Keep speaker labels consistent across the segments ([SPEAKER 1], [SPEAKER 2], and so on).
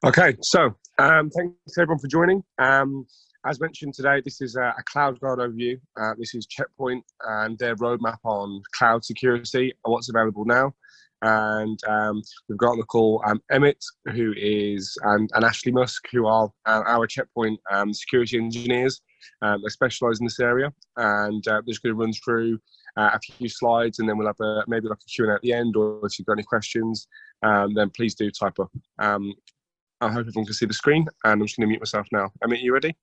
[SPEAKER 1] Okay, so thanks everyone for joining. As mentioned today, this is a CloudGuard overview. This is Checkpoint and their roadmap on cloud security and what's available now. And we've got on the call Emmet, who is, and Ashley Musk, who are our Checkpoint security engineers. They specialise in this area, and they're just going to run through a few slides, and then we'll have maybe like a Q&A at the end, or if you've got any questions, then please do type up. I hope everyone can see the screen, and I'm just going to mute myself now. Emmet, you ready?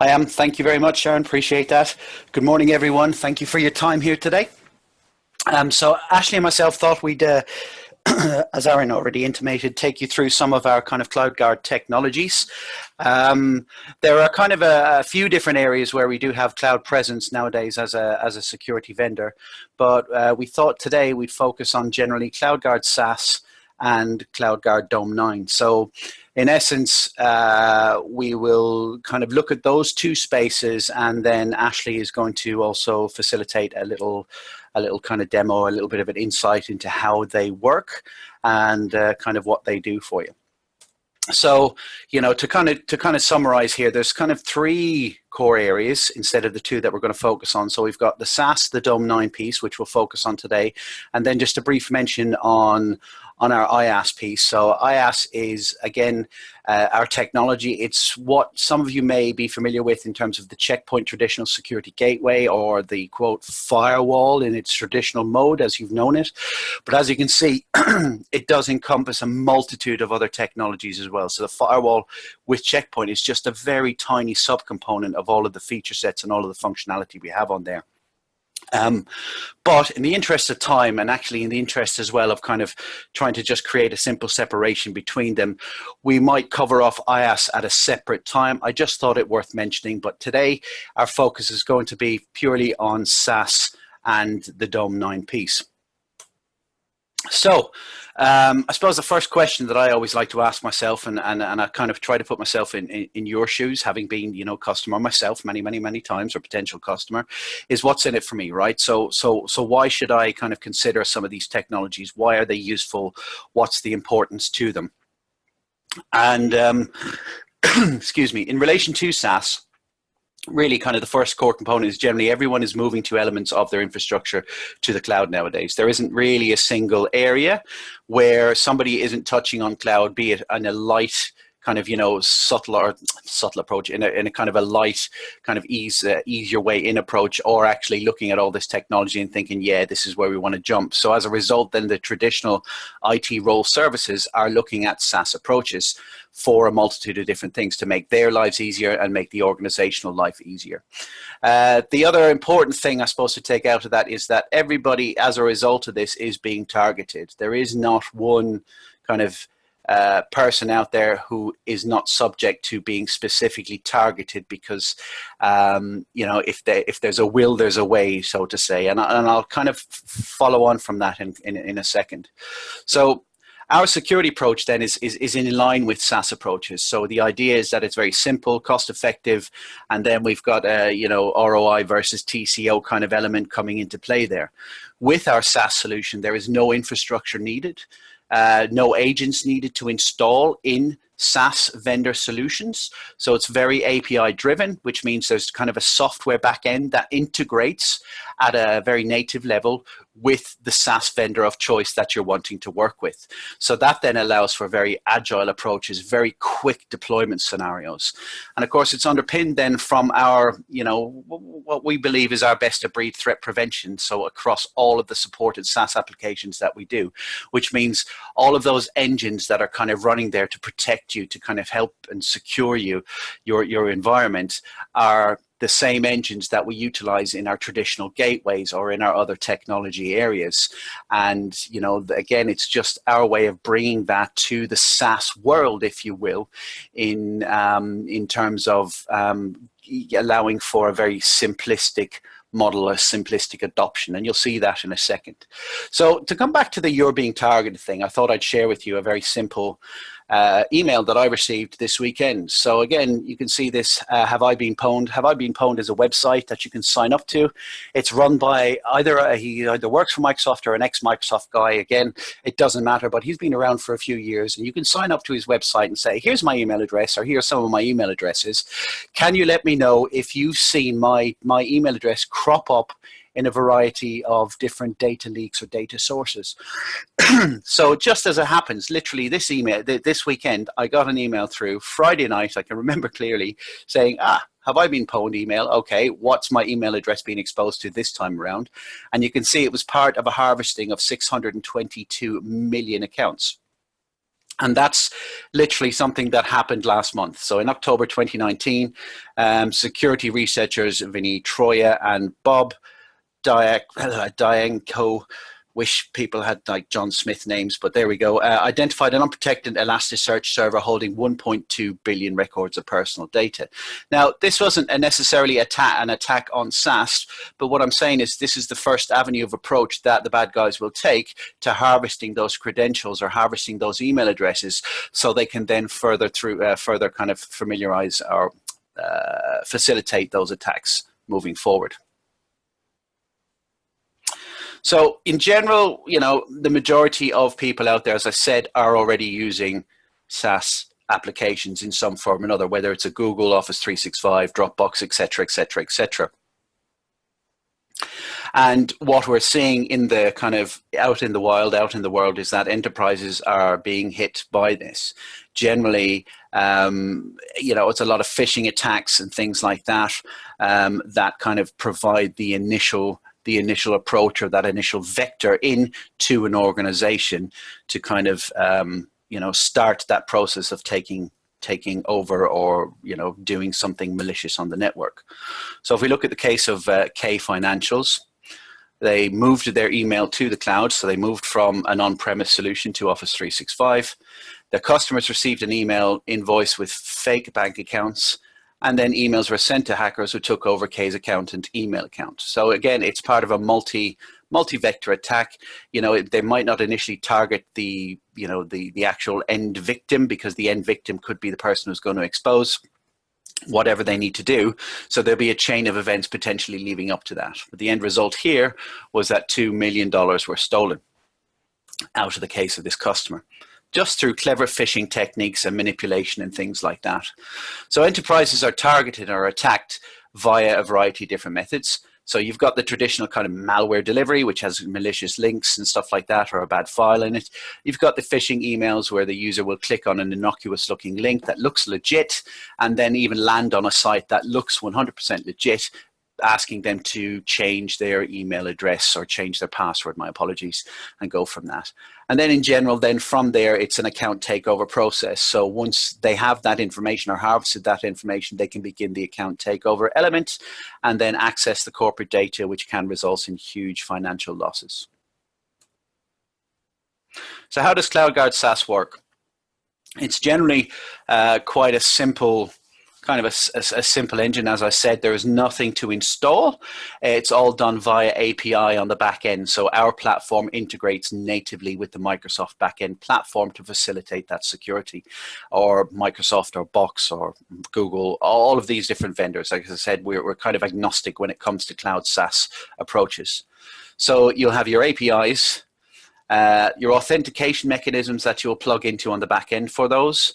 [SPEAKER 2] I am. Thank you very much, Sharon. Appreciate that. Good morning, everyone. Thank you for your time here today. So Ashley and myself thought we'd, as Aaron already intimated, take you through some of our kind of CloudGuard technologies. There are kind of a few different areas where we do have cloud presence nowadays as a security vendor, but we thought today we'd focus on generally CloudGuard SaaS and CloudGuard Dome 9. So in essence, we will kind of look at those two spaces, and then Ashley is going to also facilitate a little kind of demo, a little bit of an insight into how they work and kind of what they do for you. So, you know, to kind of summarize here, there's kind of three core areas instead of the two that we're going to focus on. So we've got the SaaS, the Dome 9 piece, which we'll focus on today, and then just a brief mention on our IaaS piece. So IaaS is, again, our technology. It's what some of you may be familiar with in terms of the Checkpoint traditional security gateway, or the, quote, firewall in its traditional mode as you've known it. But as you can see, it does encompass a multitude of other technologies as well. So the firewall with Checkpoint is just a very tiny subcomponent of all of the feature sets and all of the functionality we have on there. But in the interest of time, and actually in the interest as well of kind of trying to just create a simple separation between them, we might cover off IaaS at a separate time. I just thought it worth mentioning, but today our focus is going to be purely on SaaS and the Dome 9 piece. So I suppose the first question that I always like to ask myself, and I kind of try to put myself in your shoes, having been, you know, customer myself many times, or potential customer, is what's in it for me, right? So why should I kind of consider some of these technologies? Why are they useful? What's the importance to them? And excuse me, in relation to SaaS, really kind of the first core component is generally everyone is moving to elements of their infrastructure to the cloud nowadays. There isn't really a single area where somebody isn't touching on cloud, be it in a light kind of, you know, subtle approach, in a kind of a light kind of easier way in approach, or actually looking at all this technology and thinking, yeah, this is where we want to jump. So as a result, then the traditional IT role services are looking at SaaS approaches for a multitude of different things to make their lives easier and make the organizational life easier. The other important thing, I suppose, to take out of that is that everybody, as a result of this, is being targeted. There is not one kind of person out there who is not subject to being specifically targeted, because you know, if there's a will, there's a way, so to say, and I'll kind of follow on from that in a second. So our security approach then is in line with SaaS approaches. So the idea is that it's very simple, cost effective, and then we've got a, you know, ROI versus TCO kind of element coming into play there. With our SaaS solution, there is no infrastructure needed. No agents needed to install in SaaS vendor solutions. So it's very API driven, which means there's kind of a software backend that integrates at a very native level with the SaaS vendor of choice that you're wanting to work with. So that then allows for very agile approaches, very quick deployment scenarios. And of course, it's underpinned then from our, you know, what we believe is our best of breed threat prevention. So across all of the supported SaaS applications that we do, which means all of those engines that are kind of running there to protect you, to kind of help and secure you, your environment, are the same engines that we utilize in our traditional gateways or in our other technology areas. And, you know, again, it's just our way of bringing that to the SaaS world, if you will, in terms of allowing for a very simplistic model, a simplistic adoption, and you'll see that in a second. So to come back to the you're being targeted thing, I thought I'd share with you a very simple email that I received this weekend. So again, you can see this, Have I Been Pwned? Have I Been Pwned is a website that you can sign up to. It's run by he either works for Microsoft or an ex-Microsoft guy. Again, it doesn't matter, but he's been around for a few years, and you can sign up to his website and say, here's my email address, or here's some of my email addresses. Can you let me know if you've seen my email address crop up in a variety of different data leaks or data sources? So just as it happens, literally this weekend, I got an email through Friday night, I can remember clearly, saying, have I been pwned email? Okay, what's my email address being exposed to this time around? And you can see it was part of a harvesting of 622 million accounts. And that's literally something that happened last month. So in October 2019, security researchers Vinny Troya and Bob Dianco, wish people had like John Smith names, but there we go, identified an unprotected Elasticsearch server holding 1.2 billion records of personal data. Now, this wasn't necessarily an attack on SaaS, but what I'm saying is this is the first avenue of approach that the bad guys will take to harvesting those credentials or harvesting those email addresses, so they can then further kind of familiarize or facilitate those attacks moving forward. So in general, you know, the majority of people out there, as I said, are already using SaaS applications in some form or another, whether it's a Google, Office 365, Dropbox, et cetera, et cetera, et cetera. And what we're seeing in the kind of out in the world is that enterprises are being hit by this. Generally, you know, it's a lot of phishing attacks and things like that, that kind of provide the initial approach or that initial vector into an organization to kind of, you know, start that process of taking over or, you know, doing something malicious on the network. So if we look at the case of K Financials, they moved their email to the cloud. So they moved from an on-premise solution to Office 365. Their customers received an email invoice with fake bank accounts, and then emails were sent to hackers who took over K's account and email account. So again, it's part of a multi-vector attack. You know, they might not initially target the actual end victim, because the end victim could be the person who's going to expose whatever they need to do. So there'll be a chain of events potentially leading up to that. But the end result here was that $2 million were stolen out of the case of this customer, just through clever phishing techniques and manipulation and things like that. So enterprises are targeted or attacked via a variety of different methods. So you've got the traditional kind of malware delivery, which has malicious links and stuff like that, or a bad file in it. You've got the phishing emails where the user will click on an innocuous looking link that looks legit and then even land on a site that looks 100% legit, asking them to change their email address or change their password, my apologies, and go from that. And then in general, then from there, it's an account takeover process. So once they have that information or harvested that information, they can begin the account takeover element and then access the corporate data, which can result in huge financial losses. So how does CloudGuard SaaS work? It's generally quite a simple kind of a simple engine. As I said, there is nothing to install. It's all done via API on the back end. So our platform integrates natively with the Microsoft backend platform to facilitate that security, or Microsoft or Box or Google, all of these different vendors. Like I said, we're kind of agnostic when it comes to cloud SaaS approaches. So you'll have your APIs, your authentication mechanisms that you'll plug into on the back end for those.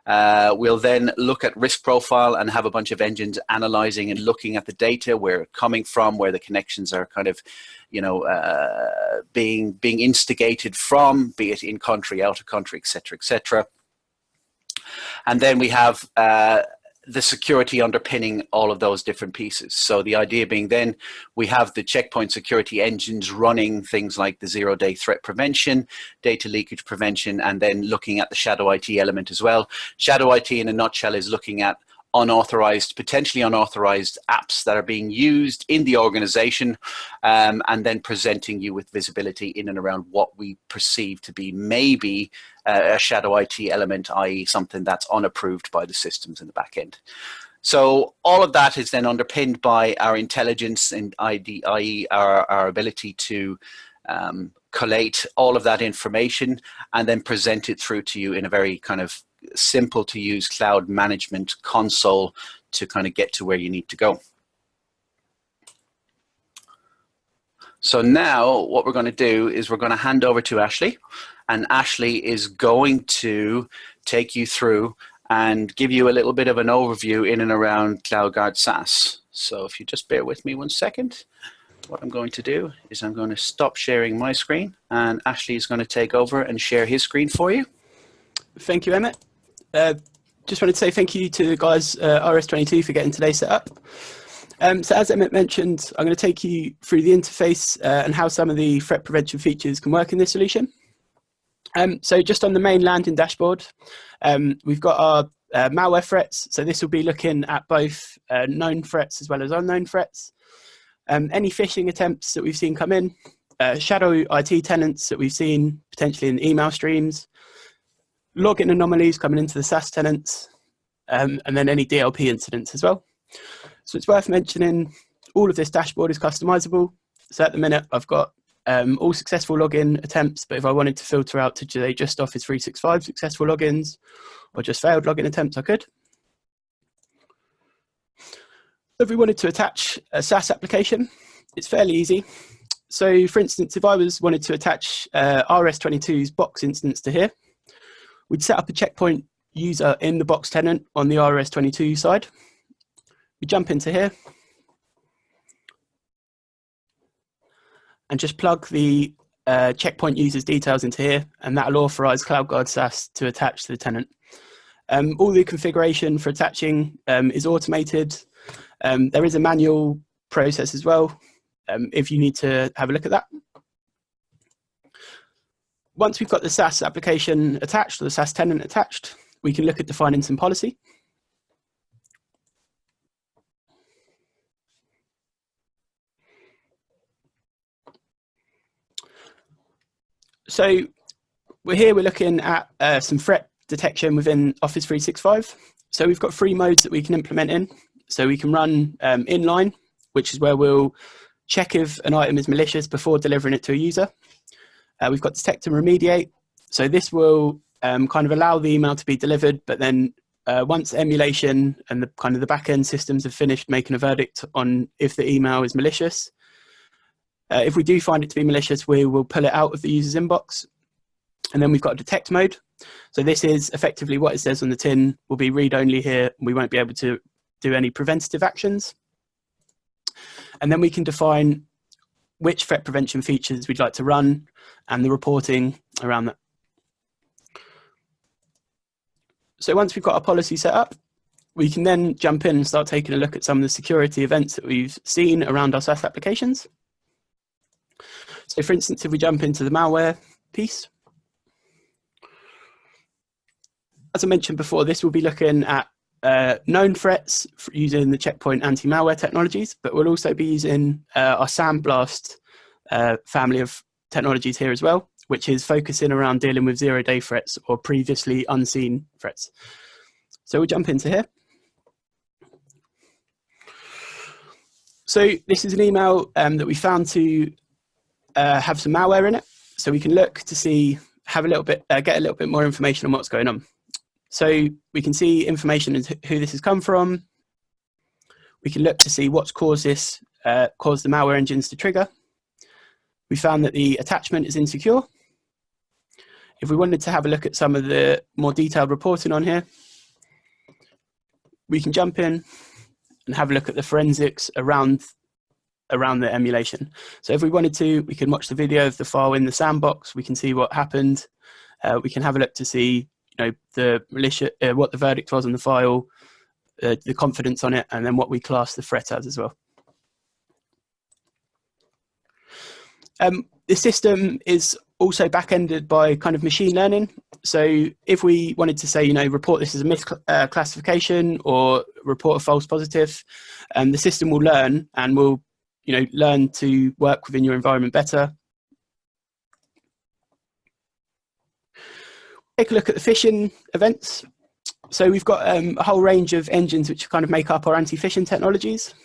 [SPEAKER 2] We'll then look at risk profile and have a bunch of engines analyzing and looking at the data, where it's coming from, where the connections are kind of, you know, being instigated from, be it in country, out of country, et cetera, et cetera. And then we have the security underpinning all of those different pieces. So the idea being then we have the checkpoint security engines running things like the zero-day threat prevention, data leakage prevention, and then looking at the shadow IT element as well. Shadow IT in a nutshell is looking at unauthorized, potentially unauthorized apps that are being used in the organization, and then presenting you with visibility in and around what we perceive to be maybe a shadow IT element, i.e. something that's unapproved by the systems in the back end. So all of that is then underpinned by our intelligence and i.e. our ability to collate all of that information and then present it through to you in a very kind of simple to use cloud management console to kind of get to where you need to go. So now what we're going to do is we're going to hand over to Ashley, and Ashley is going to take you through and give you a little bit of an overview in and around CloudGuard SaaS. So if you just bear with me 1 second, what I'm going to do is I'm going to stop sharing my screen, and Ashley is going to take over and share his screen for you.
[SPEAKER 3] Thank you, Emmet. Just wanted to say thank you to the guys RS22 for getting today set up. So as Emmet mentioned, I'm going to take you through the interface and how some of the threat prevention features can work in this solution. So just on the main landing dashboard, we've got our malware threats. So this will be looking at both known threats as well as unknown threats. Any phishing attempts that we've seen come in, shadow IT tenants that we've seen potentially in email streams, login anomalies coming into the SaaS tenants, and then any DLP incidents as well. So it's worth mentioning all of this dashboard is customizable. So at the minute, I've got all successful login attempts, but if I wanted to filter out to just Office 365 successful logins or just failed login attempts, I could. If we wanted to attach a SaaS application, it's fairly easy. So for instance, if I wanted to attach RS22's box instance to here, we'd set up a checkpoint user in the box tenant on the RS22 side. We jump into here and just plug the checkpoint user's details into here, and that'll authorize CloudGuard SaaS to attach to the tenant. All the configuration for attaching is automated. There is a manual process as well, if you need to have a look at that. Once we've got the SaaS application attached, or the SaaS tenant attached, we can look at defining some policy. So we're looking at some threat detection within Office 365. So we've got 3 modes that we can implement in. So we can run inline, which is where we'll check if an item is malicious before delivering it to a user. We've got detect and remediate. So this will kind of allow the email to be delivered, but then once emulation and the kind of the back-end systems have finished making a verdict on if the email is malicious, if we do find it to be malicious, we will pull it out of the user's inbox. And then we've got a detect mode. So this is effectively what it says on the tin will be read-only here. We won't be able to do any preventative actions. And then we can define which threat prevention features we'd like to run and the reporting around that. So once we've got our policy set up, we can then jump in and start taking a look at some of the security events that we've seen around our SaaS applications. So for instance, if we jump into the malware piece, as I mentioned before, this will be looking at known threats using the checkpoint anti-malware technologies, but we'll also be using our Sandblast family of technologies here as well, which is focusing around dealing with zero-day threats or previously unseen threats. So we'll jump into here. So this is an email that we found to have some malware in it. So we can look to see, have a little bit, get a little bit more information on what's going on. So we can see information as who this has come from. We can look to see what's caused this, caused the malware engines to trigger. We found that the attachment is insecure. If we wanted to have a look at some of the more detailed reporting on here, we can jump in and have a look at the forensics around the emulation. So if we wanted to, we can watch the video of the file in the sandbox. We can see what happened. We can have a look to see, the malicious, what the verdict was on the file, the confidence on it, and then what we class the threat as well. The system is also back-ended by kind of machine learning. So if we wanted to say, report this as a misclassification or report a false positive, the system will learn and will, learn to work within your environment better. Take a look at the phishing events. So we've got a whole range of engines which kind of make up our anti-phishing technologies.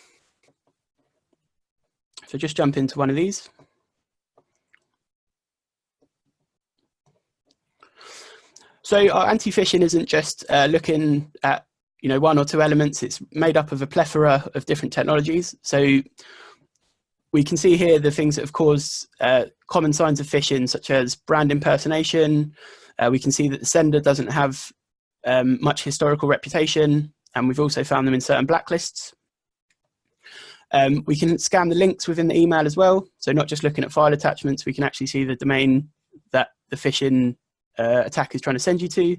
[SPEAKER 3] So just jump into one of these. So our anti-phishing isn't just looking at one or two elements. It's made up of a plethora of different technologies. So we can see here the things that have caused common signs of phishing, such as brand impersonation. We can see that the sender doesn't have much historical reputation, and we've also found them in certain blacklists. We can scan the links within the email as well. So not just looking at file attachments, we can actually see the domain that the phishing attack is trying to send you to.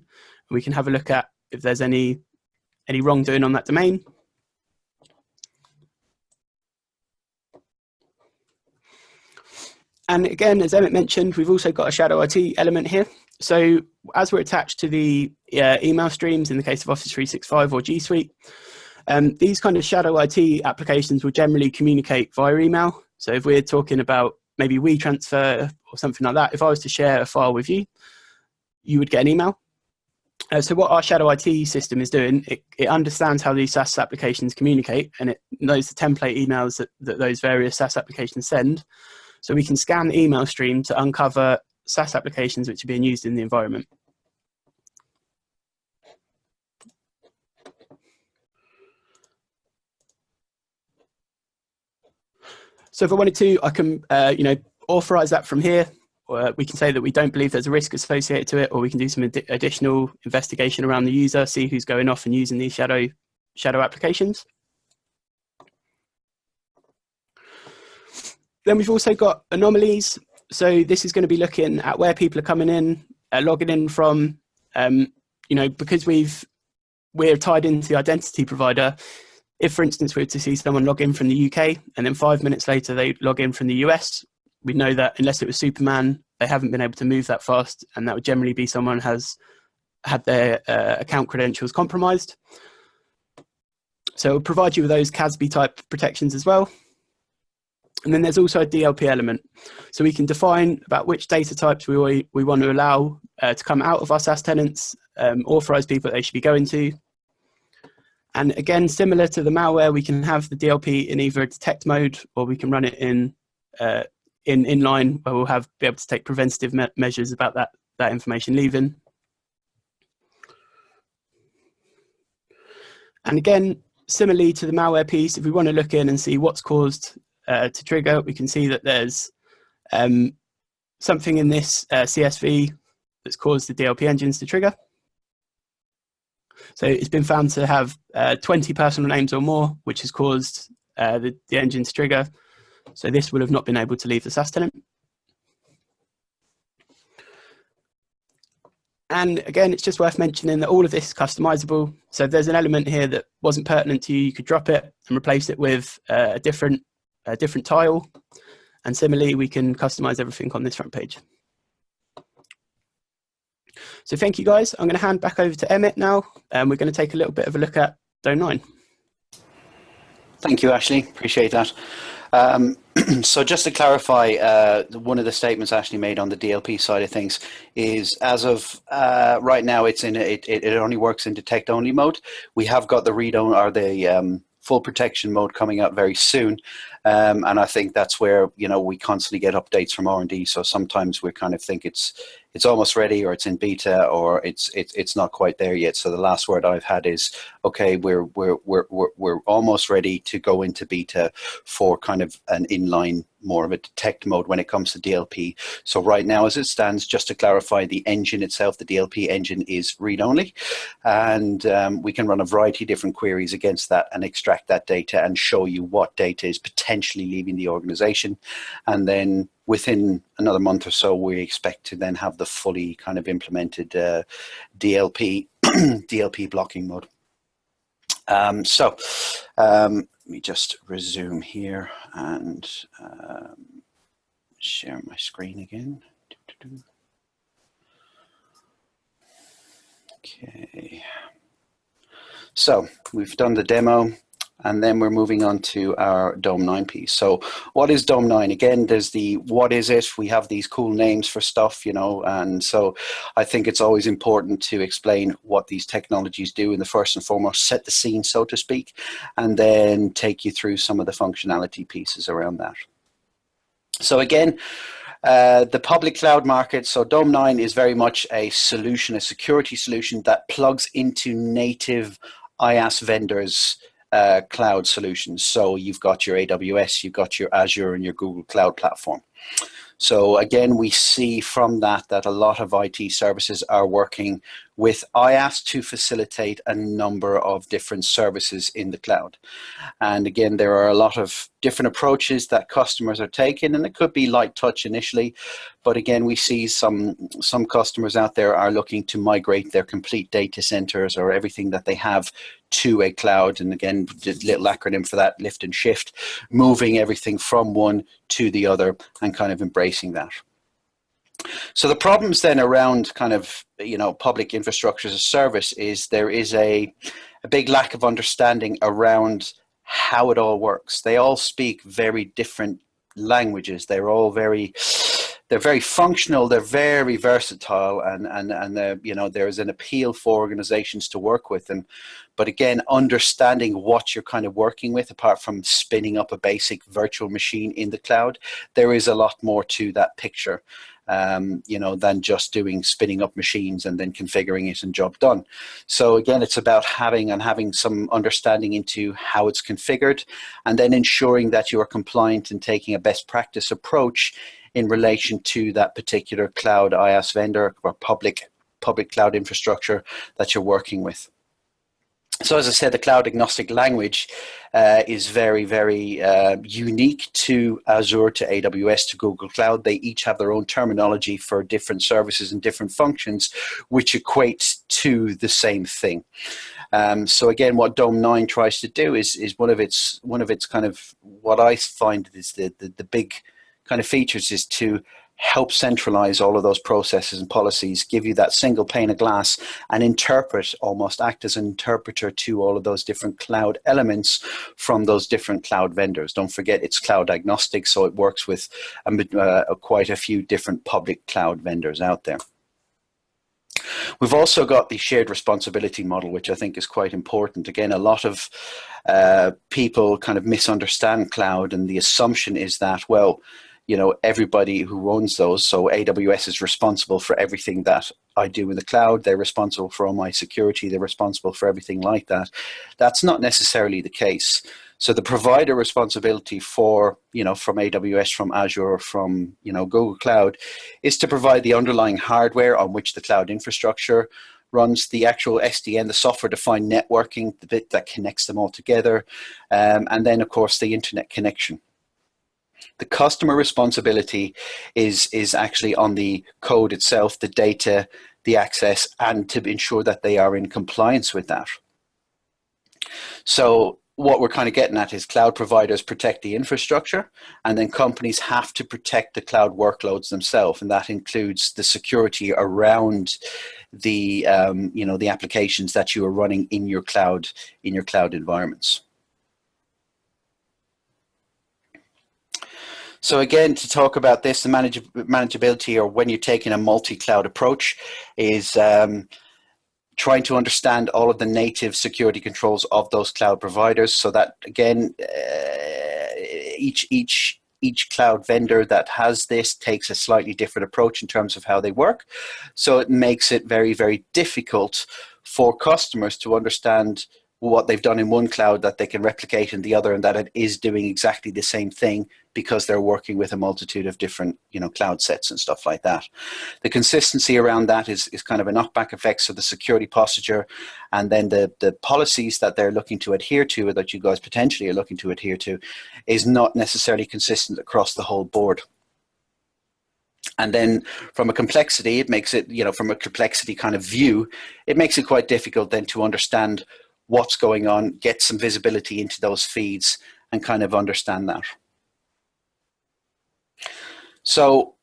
[SPEAKER 3] We can have a look at if there's any wrongdoing on that domain. And again, as Emmet mentioned, we've also got a shadow IT element here. So as we're attached to the email streams in the case of Office 365 or G Suite, these kind of shadow IT applications will generally communicate via email. So if we're talking about maybe WeTransfer or something like that, if I was to share a file with you, you would get an email. So what our shadow IT system is doing, it understands how these SaaS applications communicate, and it knows the template emails that those various SaaS applications send. So we can scan the email stream to uncover SaaS applications which are being used in the environment. So if I wanted to, I can authorize that from here. We can say that we don't believe there's a risk associated to it, or we can do some additional investigation around the user, see who's going off and using these shadow applications. Then we've also got anomalies. So this is going to be looking at where people are coming in, logging in from, because we're tied into the identity provider. If, for instance, we were to see someone log in from the UK and then 5 minutes later they log in from the US, we know that unless it was Superman, they haven't been able to move that fast, and that would generally be someone has had their account credentials compromised. So it'll provide you with those CASB type protections as well. And then there's also a DLP element. So we can define about which data types we want to allow to come out of our SaaS tenants, authorize people that they should be going to. And again, similar to the malware, we can have the DLP in either a detect mode, or we can run it in inline, where we'll be able to take preventative measures about that information leaving. And again, similarly to the malware piece, if we want to look in and see what's caused to trigger, we can see that there's something in this CSV that's caused the DLP engines to trigger. So it's been found to have 20 personal names or more, which has caused the engine to trigger. So this would have not been able to leave the SaaS tenant. And again, it's just worth mentioning that all of this is customizable. So if there's an element here that wasn't pertinent to you, you could drop it and replace it with a different tile. And similarly, we can customize everything on this front page. So thank you, guys. I'm going to hand back over to Emmet now, and we're going to take a little bit of a look at Dome 9.
[SPEAKER 2] Thank you, Ashley. Appreciate that. So just to clarify, one of the statements Ashley made on the DLP side of things is, as of right now, it only works in detect only mode. We have got the read only, or the full protection mode coming out very soon. And I think that's where, we constantly get updates from R&D. So sometimes we kind of think it's almost ready, or it's in beta, or it's not quite there yet. So the last word I've had is, okay, we're almost ready to go into beta for kind of an inline, more of a detect mode when it comes to DLP. So right now, as it stands, just to clarify, the engine itself, the DLP engine, is read-only, and we can run a variety of different queries against that and extract that data and show you what data is potentially leaving the organization. And then within another month or so, we expect to then have the fully kind of implemented DLP DLP blocking mode. Let me just resume here and share my screen again. Okay. So we've done the demo, and then we're moving on to our Dome 9 piece. So what is Dome 9? Again, there's the what is it? We have these cool names for stuff, and so I think it's always important to explain what these technologies do in the first and foremost, set the scene, so to speak, and then take you through some of the functionality pieces around that. So again, The public cloud market, so Dome 9 is very much a solution, a security solution that plugs into native IaaS vendors' cloud solutions. So you've got your AWS, you've got your Azure and your Google Cloud Platform. So again, we see from that a lot of IT services are working with IaaS to facilitate a number of different services in the cloud. And again, there are a lot of different approaches that customers are taking, and it could be light touch initially, but again, we see some customers out there are looking to migrate their complete data centers or everything that they have to a cloud. And again, the little acronym for that, lift and shift, moving everything from one to the other and kind of embracing that. So the problems then around kind of, public infrastructure as a service is there is a big lack of understanding around how it all works. They all speak very different languages. They're very functional, they're very versatile, and there's an appeal for organizations to work with them. But again, understanding what you're kind of working with, apart from spinning up a basic virtual machine in the cloud, there is a lot more to that picture, than just spinning up machines and then configuring it and job done. So again, it's about having some understanding into how it's configured, and then ensuring that you are compliant and taking a best practice approach in relation to that particular cloud IaaS vendor or public cloud infrastructure that you're working with. So as I said, the cloud agnostic language is very, very unique to Azure, to AWS, to Google Cloud. They each have their own terminology for different services and different functions, which equates to the same thing. So again, what Dome 9 tries to do is one of its kind of, what I find is the big kind of features is to help centralize all of those processes and policies, give you that single pane of glass, and almost act as an interpreter to all of those different cloud elements from those different cloud vendors. Don't forget, it's cloud agnostic, so it works with quite a few different public cloud vendors out there. We've also got the shared responsibility model, which I think is quite important. Again, a lot of people kind of misunderstand cloud, and the assumption is that, well, everybody who owns those, so AWS is responsible for everything that I do in the cloud. They're responsible for all my security. They're responsible for everything like that. That's not necessarily the case. So the provider responsibility for, from AWS, from Azure, from, Google Cloud, is to provide the underlying hardware on which the cloud infrastructure runs, the actual SDN, the software-defined networking, the bit that connects them all together, and then, of course, the internet connection. The customer responsibility is actually on the code itself, the data, the access, and to ensure that they are in compliance with that. So what we're kind of getting at is cloud providers protect the infrastructure, and then companies have to protect the cloud workloads themselves, and that includes the security around the the applications that you are running in your cloud environments. So again, to talk about this, the manageability, or when you're taking a multi-cloud approach, is trying to understand all of the native security controls of those cloud providers, so that again, each cloud vendor that has this takes a slightly different approach in terms of how they work. So it makes it very, very difficult for customers to understand what they've done in one cloud that they can replicate in the other, and that it is doing exactly the same thing, because they're working with a multitude of different, cloud sets and stuff like that. The consistency around that is kind of a knockback effect. So the security posture, and then the policies that they're looking to adhere to, or that you guys potentially are looking to adhere to, is not necessarily consistent across the whole board. And then from a complexity, it makes it, from a complexity kind of view, it makes it quite difficult then to understand what's going on, get some visibility into those feeds, and kind of understand that. So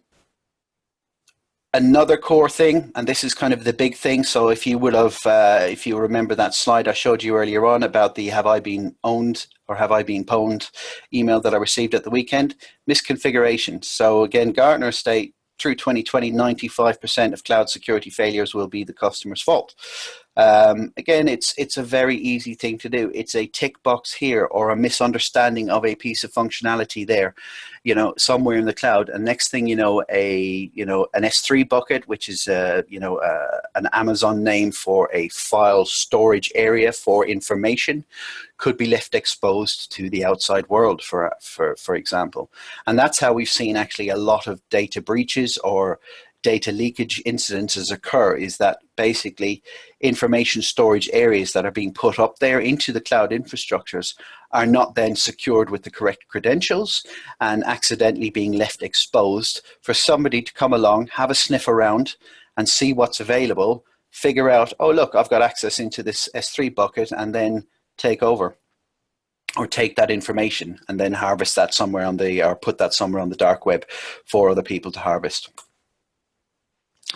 [SPEAKER 2] another core thing, and this is kind of the big thing. So if you would have, if you remember that slide I showed you earlier on about the "have I been owned" or "have I been pwned" email that I received at the weekend, misconfigurations. So again, Gartner state through 2020, 95% of cloud security failures will be the customer's fault. Again, it's a very easy thing to do. It's a tick box here or a misunderstanding of a piece of functionality there, you know, somewhere in the cloud. And next thing you know, an S3 bucket, which is an Amazon name for a file storage area for information, could be left exposed to the outside world, for example. And that's how we've seen actually a lot of data breaches or data leakage incidences occur, is that basically information storage areas that are being put up there into the cloud infrastructures are not then secured with the correct credentials and accidentally being left exposed for somebody to come along, have a sniff around and see what's available, figure out, oh look, I've got access into this S3 bucket, and then take over or take that information and then harvest that somewhere or put that somewhere on the dark web for other people to harvest.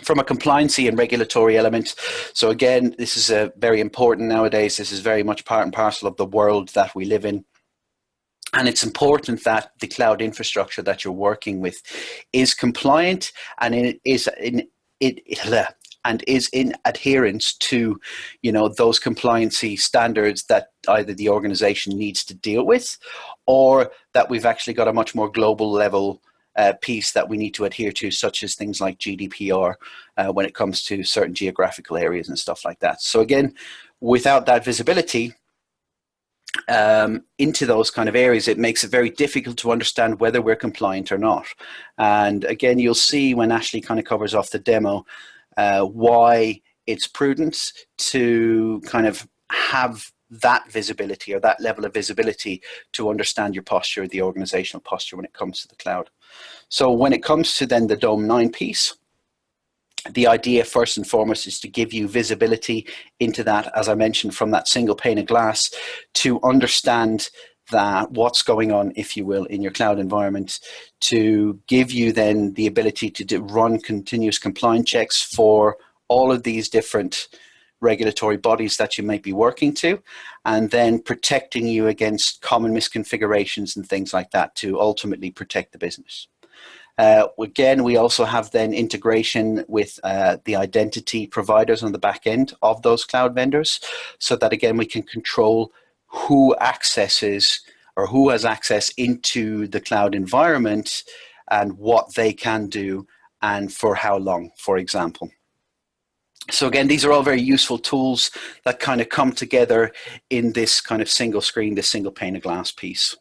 [SPEAKER 2] From a compliancy and regulatory element, so again, this is very important nowadays. This is very much part and parcel of the world that we live in. And it's important that the cloud infrastructure that you're working with is compliant and is in adherence to, you know, those compliancy standards that either the organization needs to deal with, or that we've actually got a much more global level piece that we need to adhere to, such as things like GDPR when it comes to certain geographical areas and stuff like that. So again, without that visibility into those kind of areas, it makes it very difficult to understand whether we're compliant or not. And again, you'll see when Ashley kind of covers off the demo why it's prudent to kind of have that visibility or that level of visibility to understand your posture, the organizational posture when it comes to the cloud. So when it comes to then the Dome 9 piece, the idea first and foremost is to give you visibility into that, as I mentioned, from that single pane of glass, to understand that what's going on, if you will, in your cloud environment, to give you then the ability to run continuous compliance checks for all of these different regulatory bodies that you might be working to, and then protecting you against common misconfigurations and things like that to ultimately protect the business. Again, we also have then integration with the identity providers on the back end of those cloud vendors, so that again we can control who accesses or who has access into the cloud environment and what they can do and for how long, for example. So again, these are all very useful tools that kind of come together in this kind of single screen, this single pane of glass piece.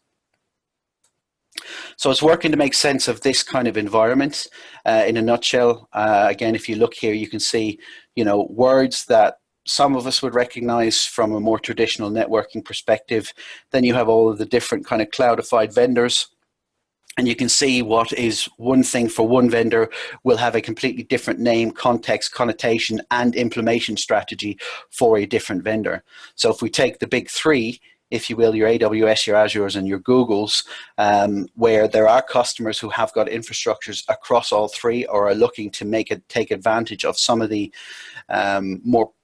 [SPEAKER 2] So it's working to make sense of this kind of environment in a nutshell. Again, if you look here, you can see, you know, words that some of us would recognize from a more traditional networking perspective. Then you have all of the different kind of cloudified vendors. And you can see what is one thing for one vendor will have a completely different name, context, connotation, and implementation strategy for a different vendor. So if we take the big three, if you will, your AWS, your Azures, and your Googles, where there are customers who have got infrastructures across all three or are looking to take advantage of some of the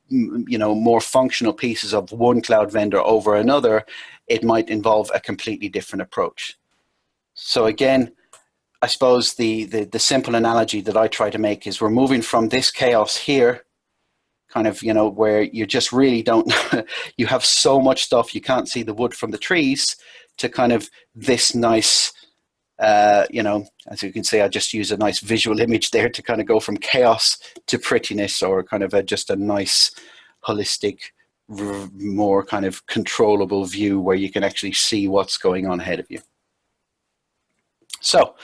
[SPEAKER 2] more functional pieces of one cloud vendor over another, it might involve a completely different approach. So again, I suppose the simple analogy that I try to make is we're moving from this chaos here, kind of, you know, where you just really don't, you have so much stuff, you can't see the wood from the trees, to kind of this nice, you know, as you can see, I just use a nice visual image there to kind of go from chaos to prettiness, or kind of just a nice holistic, more kind of controllable view where you can actually see what's going on ahead of you. So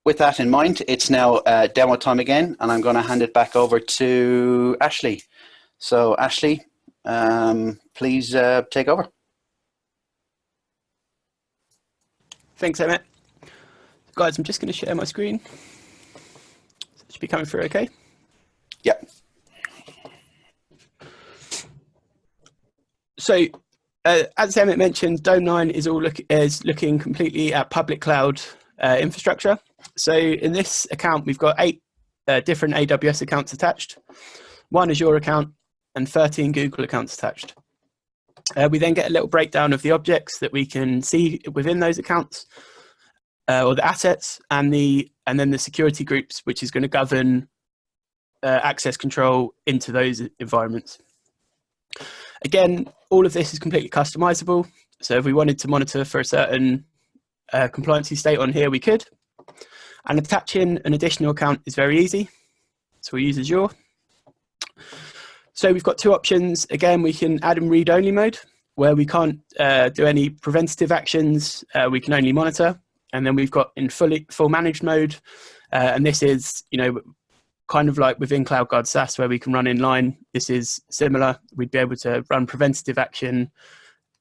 [SPEAKER 2] with that in mind, it's now demo time again, and I'm going to hand it back over to Ashley. So Ashley, please take over.
[SPEAKER 3] Thanks, Emmet. Guys, I'm just going to share my screen. It should be coming through okay?
[SPEAKER 2] Yep.
[SPEAKER 3] So as Emmet mentioned, Dome 9 is looking completely at public cloud infrastructure. So in this account, we've got 8 different AWS accounts attached, 1 Azure account, and 13 Google accounts attached. We then get a little breakdown of the objects that we can see within those accounts, or the assets, and then the security groups, which is going to govern access control into those environments. Again, all of this is completely customizable. So if we wanted to monitor for a certain compliancy state on here, we could. And attaching an additional account is very easy. So we'll use Azure. So we've got two options. Again, we can add in read-only mode, where we can't do any preventative actions. We can only monitor. And then we've got in full managed mode. And this is, kind of like within CloudGuard SaaS, where we can run inline. This is similar. We'd be able to run preventative action,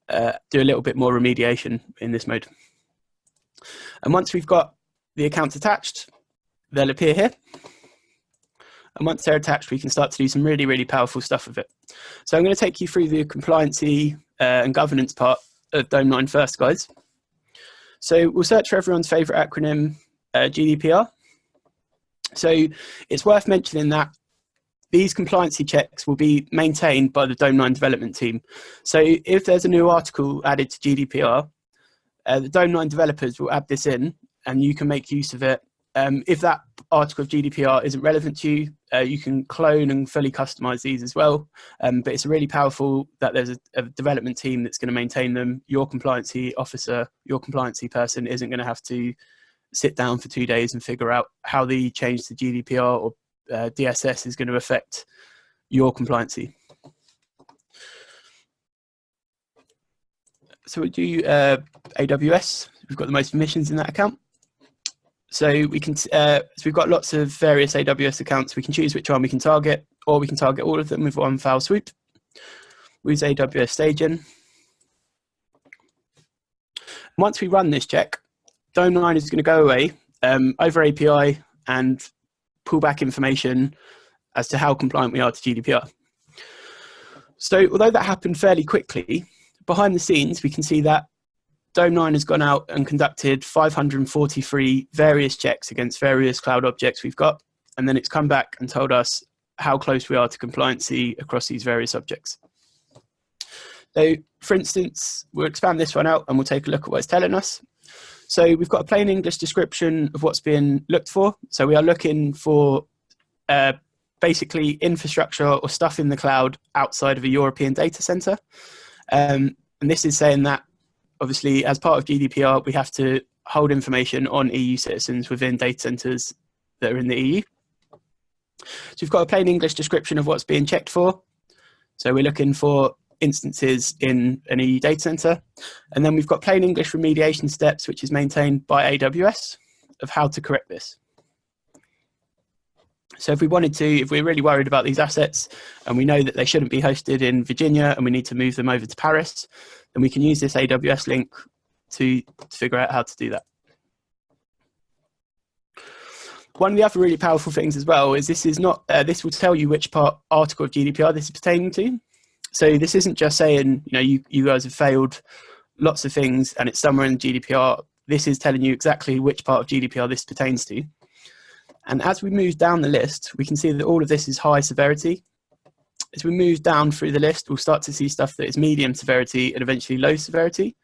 [SPEAKER 3] do a little bit more remediation in this mode. And once we've got the accounts attached, they'll appear here. And once they're attached, we can start to do some really, really powerful stuff with it. So I'm going to take you through the compliancy and governance part of Dome9 first, guys. So we'll search for everyone's favorite acronym, GDPR. So it's worth mentioning that these compliancy checks will be maintained by the Dome9 development team. So if there's a new article added to GDPR, the Dome9 developers will add this in and you can make use of it. If that article of GDPR isn't relevant to you, you can clone and fully customize these as well. But it's really powerful that there's a development team that's going to maintain them. Your compliancy officer, your compliancy person isn't going to have to sit down for 2 days and figure out how the change to GDPR or DSS is going to affect your compliancy. So we do AWS. We've got the most permissions in that account. So we can, so we've got lots of various AWS accounts. We can choose which one we can target, or we can target all of them with one file swoop. We use AWS staging. Once we run this check, Dome9 is going to go away over API and pull back information as to how compliant we are to GDPR. So although that happened fairly quickly, behind the scenes, we can see that Dome9 has gone out and conducted 543 various checks against various cloud objects we've got, and then it's come back and told us how close we are to compliancy across these various objects. So, for instance, we'll expand this one out and we'll take a look at what it's telling us. So we've got a plain English description of what's being looked for. So we are looking for basically infrastructure or stuff in the cloud outside of a European data center. And this is saying that obviously, as part of GDPR, we have to hold information on EU citizens within data centers that are in the EU. So we've got a plain English description of what's being checked for. So we're looking for instances in an EU data center. And then we've got plain English remediation steps, which is maintained by AWS, of how to correct this. So if we wanted to, if we're really worried about these assets and we know that they shouldn't be hosted in Virginia and we need to move them over to Paris, then we can use this AWS link to figure out how to do that. One of the other really powerful things as well is this is not, this will tell you which article of GDPR this is pertaining to. So this isn't just saying, you guys have failed lots of things and it's somewhere in GDPR. This is telling you exactly which part of GDPR this pertains to. And as we move down the list, we can see that all of this is high severity. As we move down through the list, we'll start to see stuff that is medium severity and eventually low severity.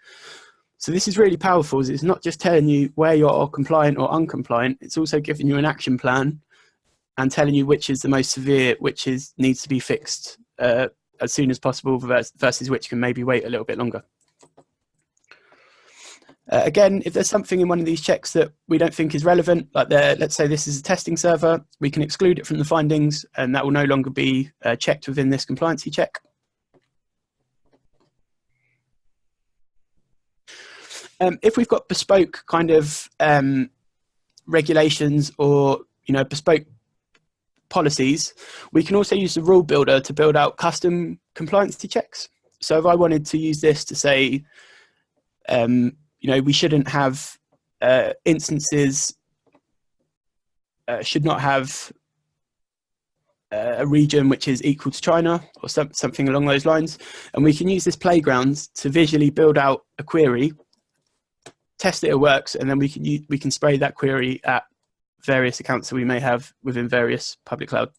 [SPEAKER 3] So this is really powerful, as it's not just telling you where you're compliant or uncompliant, it's also giving you an action plan and telling you which is the most severe, which needs to be fixed as soon as possible versus which can maybe wait a little bit longer. Again, if there's something in one of these checks that we don't think is relevant, like let's say this is a testing server, we can exclude it from the findings and that will no longer be checked within this compliancy check. If we've got bespoke kind of regulations or bespoke policies, we can also use the rule builder to build out custom compliancy checks. So if I wanted to use this to say, we shouldn't have instances, should not have a region which is equal to China or something along those lines. And we can use this playground to visually build out a query, test it works, and then we can spray that query at various accounts that we may have within various public cloud.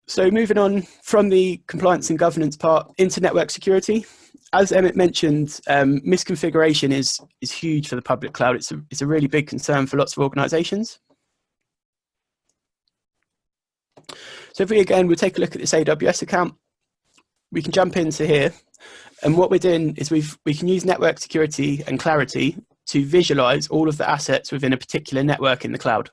[SPEAKER 3] So moving on from the compliance and governance part into network security. As Emmet mentioned, misconfiguration is huge for the public cloud. It's a really big concern for lots of organizations. So if we'll take a look at this AWS account, we can jump into here. And what we're doing is we can use network security and clarity to visualize all of the assets within a particular network in the cloud.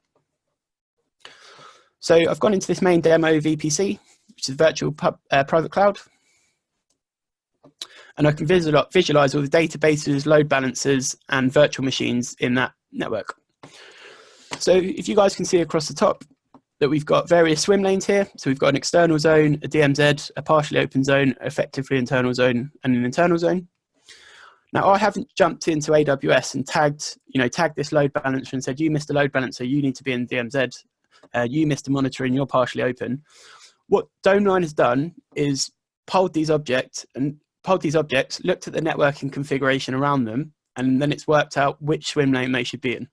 [SPEAKER 3] So I've gone into this main demo VPC, which is virtual private cloud. And I can visualize all the databases, load balancers, and virtual machines in that network. So if you guys can see across the top that we've got various swim lanes here. So we've got an external zone, a DMZ, a partially open zone, effectively internal zone, and an internal zone. Now I haven't jumped into AWS and tagged this load balancer and said, you missed a load balancer, you need to be in DMZ. You missed a monitor and you're partially open. What Dome9 has done is polled these objects, looked at the networking configuration around them, and then it's worked out which swim lane they should be in.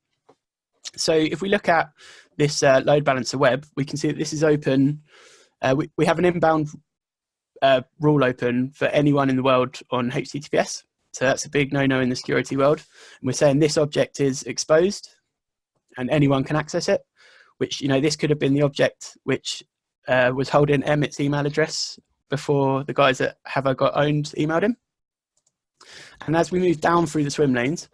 [SPEAKER 3] So if we look at this load balancer web, we can see that this is open. We have an inbound rule open for anyone in the world on HTTPS. So that's a big no-no in the security world. And we're saying this object is exposed and anyone can access it, which, this could have been the object which was holding Emmet's email address before the guys at Have I Got Owned emailed him. And as we move down through the swim lanes,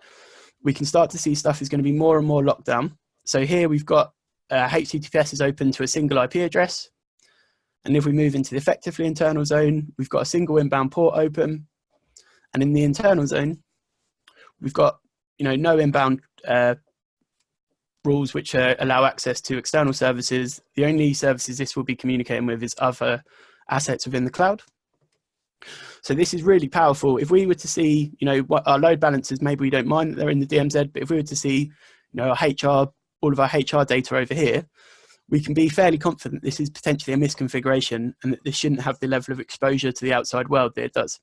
[SPEAKER 3] we can start to see stuff is going to be more and more locked down. So here we've got HTTPS is open to a single IP address. And if we move into the effectively internal zone, we've got a single inbound port open. And in the internal zone, we've got no inbound rules which allow access to external services. The only services this will be communicating with is other assets within the cloud. So this is really powerful. If we were to see, what our load balancers, maybe we don't mind that they're in the DMZ, but if we were to see, our HR, all of our HR data over here, we can be fairly confident this is potentially a misconfiguration and that this shouldn't have the level of exposure to the outside world that it does.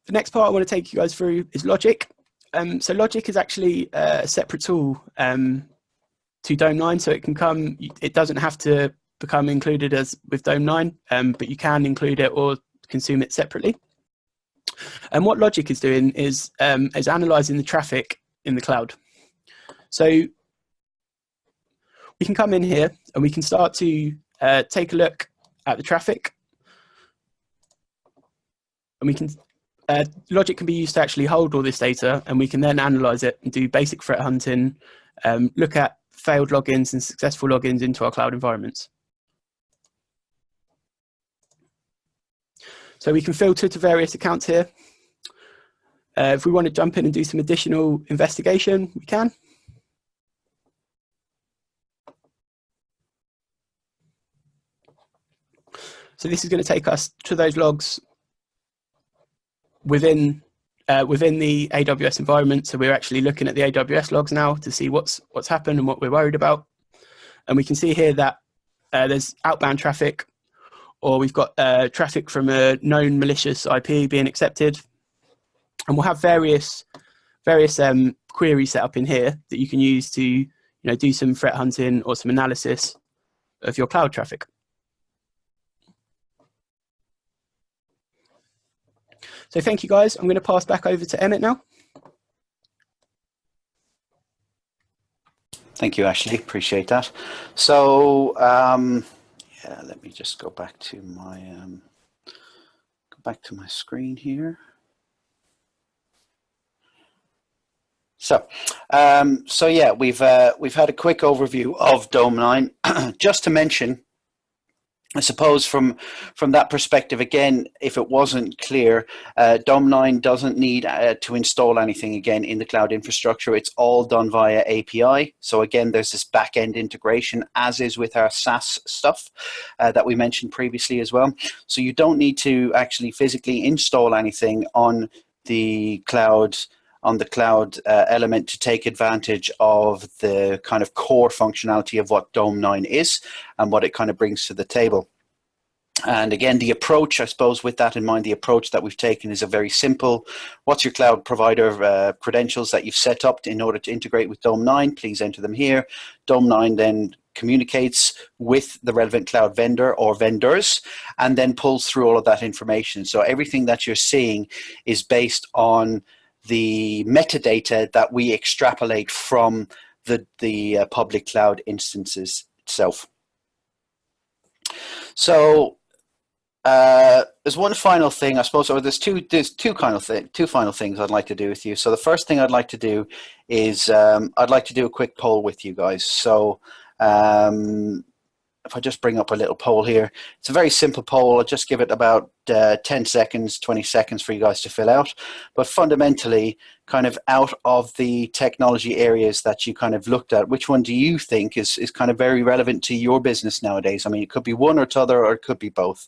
[SPEAKER 3] The next part I want to take you guys through is logic. So logic is actually a separate tool to Dome9, so it doesn't have to become included as with Dome9, but you can include it or consume it separately. And what logic is doing is analyzing the traffic in the cloud. So we can come in here and we can start to take a look at the traffic, and we can logic can be used to actually hold all this data, and we can then analyze it and do basic threat hunting, look at failed logins and successful logins into our cloud environments. So we can filter to various accounts here. If we want to jump in and do some additional investigation, we can. So this is going to take us to those logs within the AWS environment. So we're actually looking at the AWS logs now to see what's happened and what we're worried about. And we can see here that there's outbound traffic, or we've got traffic from a known malicious IP being accepted. And we'll have various queries set up in here that you can use to do some threat hunting or some analysis of your cloud traffic. So thank you guys. I'm going to pass back over to Emmet now.
[SPEAKER 2] Thank you, Ashley. Appreciate that. So yeah, let me just go back to my screen here. So yeah, we've had a quick overview of Dome9. Just to mention, I suppose from that perspective, again, if it wasn't clear, Dome9 doesn't need to install anything again in the cloud infrastructure. It's all done via API. So again, there's this back-end integration, as is with our SaaS stuff that we mentioned previously as well. So you don't need to actually physically install anything on the cloud element to take advantage of the kind of core functionality of what Dome9 is and what it kind of brings to the table. And again, the approach, I suppose, with that in mind, the approach that we've taken is a very simple: what's your cloud provider credentials that you've set up in order to integrate with Dome9? Please enter them here. Dome9 then communicates with the relevant cloud vendor or vendors and then pulls through all of that information. So everything that you're seeing is based on the metadata that we extrapolate from the public cloud instances itself. So there's one final thing, I suppose, or there's two final things I'd like to do with you. So the first thing I'd like to do is I'd like to do a quick poll with you guys. So if I just bring up a little poll here, it's a very simple poll. I'll just give it about 10 seconds, 20 seconds for you guys to fill out. But fundamentally, kind of out of the technology areas that you kind of looked at, which one do you think is kind of very relevant to your business nowadays? I mean, it could be one or t'other, or it could be both.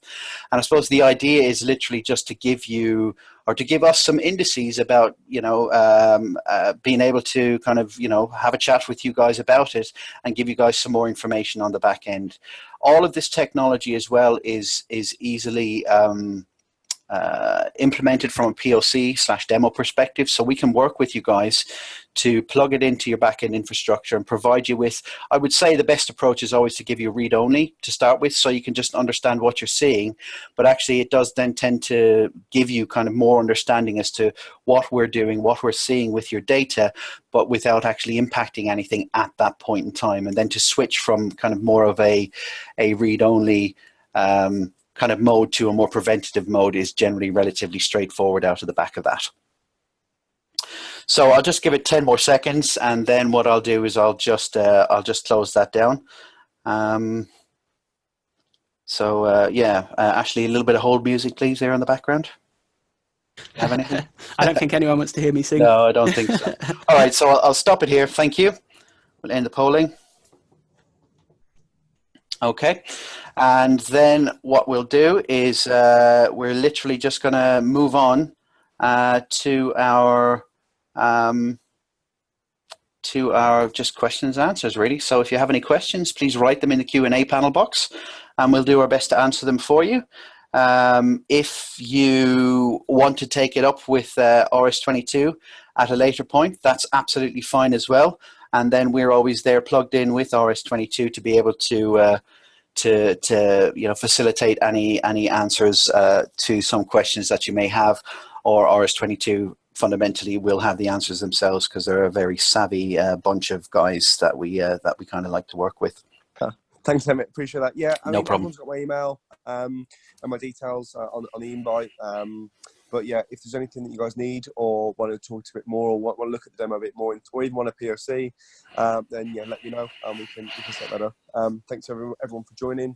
[SPEAKER 2] And I suppose the idea is literally just to give you, or to give us some indices about, you know, being able to kind of, you know, have a chat with you guys about it and give you guys some more information on the back end. All of this technology as well is easily implemented from a POC/demo perspective, so we can work with you guys to plug it into your backend infrastructure and provide you with, I would say the best approach is always to give you read only to start with, so you can just understand what you're seeing, but actually it does then tend to give you kind of more understanding as to what we're doing, what we're seeing with your data, but without actually impacting anything at that point in time. And then to switch from kind of more of a read only kind of mode to a more preventative mode is generally relatively straightforward out of the back of that. So I'll just give it 10 more seconds, and then what I'll do is I'll just close that down. Yeah, Ashley, a little bit of hold music, please, there in the background. Have anything?
[SPEAKER 3] I don't think anyone wants to hear me sing.
[SPEAKER 2] No, I don't think so. All right, so I'll stop it here. Thank you. We'll end the polling. Okay, and then what we'll do is we're literally just going to move on to our just questions and answers, really. So if you have any questions, please write them in the Q&A panel box, and we'll do our best to answer them for you. If you want to take it up with RS22 at a later point, that's absolutely fine as well. And then we're always there plugged in with RS22 to be able to you know, facilitate any answers to some questions that you may have, or RS22 fundamentally will have the answers themselves, because they're a very savvy bunch of guys that we kind of like to work with.
[SPEAKER 1] Thanks, Emmet. Appreciate that. Yeah,
[SPEAKER 2] No problem.
[SPEAKER 1] Everyone's got my email and my details on the invite. But yeah, if there's anything that you guys need or want to talk to a bit more, or want to look at the demo a bit more, or even want a POC, then yeah, let me know and we can set that up. Thanks everyone for joining.